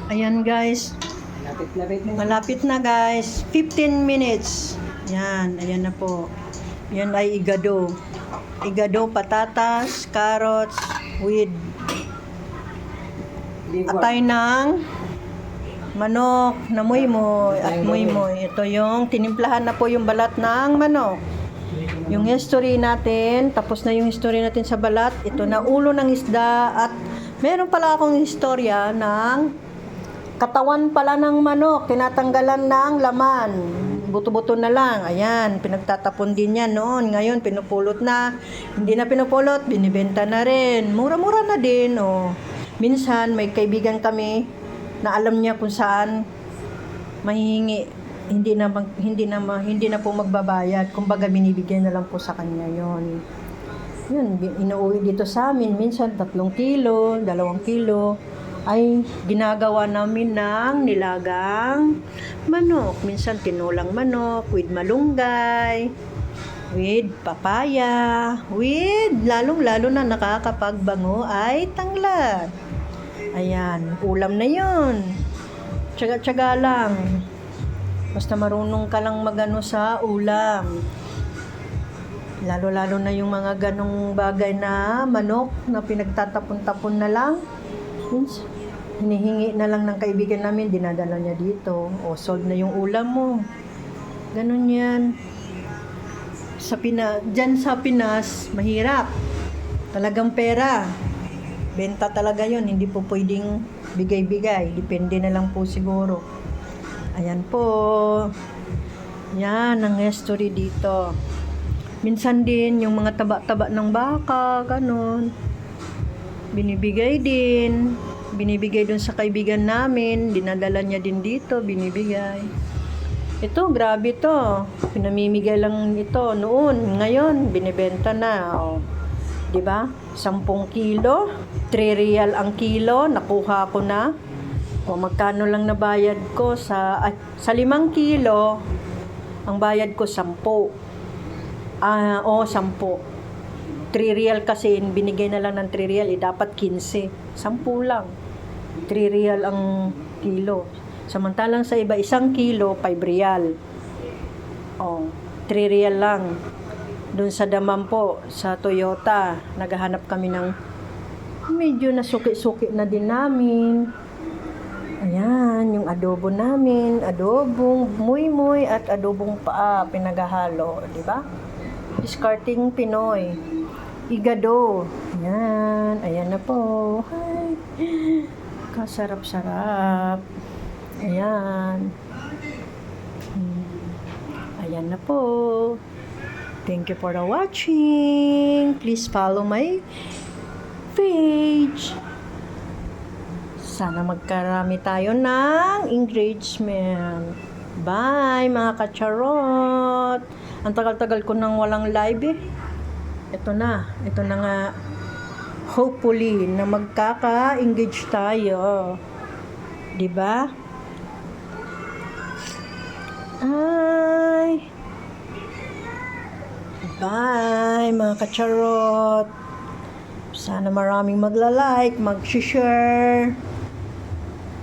Ayan guys. Lapit-lapit na. Malapit na guys. 15 minutes. Yan. Ayan na po. Yan ay igado. Igado, patatas, carrots, with atay ng manok na muy-muy at muy-muy. Ito yung tinimplahan na po yung balat ng manok. Yung history natin, tapos na yung history natin sa balat. Ito na ulo ng isda at meron pala akong istorya ng katawan pala ng manok. Tinatanggalan ng laman. Buto-buto na lang. Ayan, pinagtatapon din yan noon. Ngayon, pinupulot na. Hindi na pinupulot, binibenta na rin. Mura-mura na din, oh. Minsan, may kaibigan kami na alam niya kung saan mahihingi. Hindi na po magbabayad. Kumbaga, binibigyan na lang po sa kanya yon. Yun, inuwi dito sa amin. Minsan, 3 kilo, 2 kilo. Ay ginagawa namin ng nilagang manok. Minsan tinulang manok with malunggay, with papaya, with lalong-lalo na nakakapagbango ay tanglad. Ayan, ulam na yun. Tsaga-tsaga lang. Basta marunong ka lang magano sa ulam. Lalo-lalo na yung mga ganong bagay na manok na pinagtatapon-tapon na lang. Hinihingi na lang ng kaibigan namin, dinadala niya dito. O, sold na yung ulam mo. Ganun yan. Diyan sa Pinas, mahirap. Talagang pera. Benta talaga yon, hindi po pwedeng bigay-bigay. Depende na lang po siguro. Ayan po. Yan ang history dito. Minsan din, yung mga taba-taba ng baka, ganun. Binibigay din. Binibigay dun sa kaibigan namin. Dinadala niya din dito, binibigay. Ito, grabe to. Pinamimigay lang ito noon. Ngayon, binibenta na. O, diba? 10 kilo. 3 real ang kilo. Nakuha ko na. O, magkano lang nabayad ko sa 5 kilo. Ang bayad ko 10. 10. 3 real kasi binigay na lang ng 3 real, dapat 15. 10 lang. 3 real ang kilo. Samantalang sa iba, 1 kilo, 5 real. 3 real lang. Doon sa Daman po, sa Toyota, naghahanap kami ng medyo nasuki-suki na din namin. Ayan, yung adobo namin, adobong muy-muy at adobong paa, pinaghahalo, di ba? Discarding Pinoy. Igado. Ayan. Ayan na po. Hi. Kasarap-sarap. Ayan. Ayan na po. Thank you for watching. Please follow my page. Sana magkarami tayo ng engagement. Bye, mga kacharot. Ang tagal-tagal ko nang walang live eh. Ito na nga, hopefully, na magkaka-engage tayo. Diba? Ay! Bye, mga kacharot! Sana maraming magla-like, mag-share.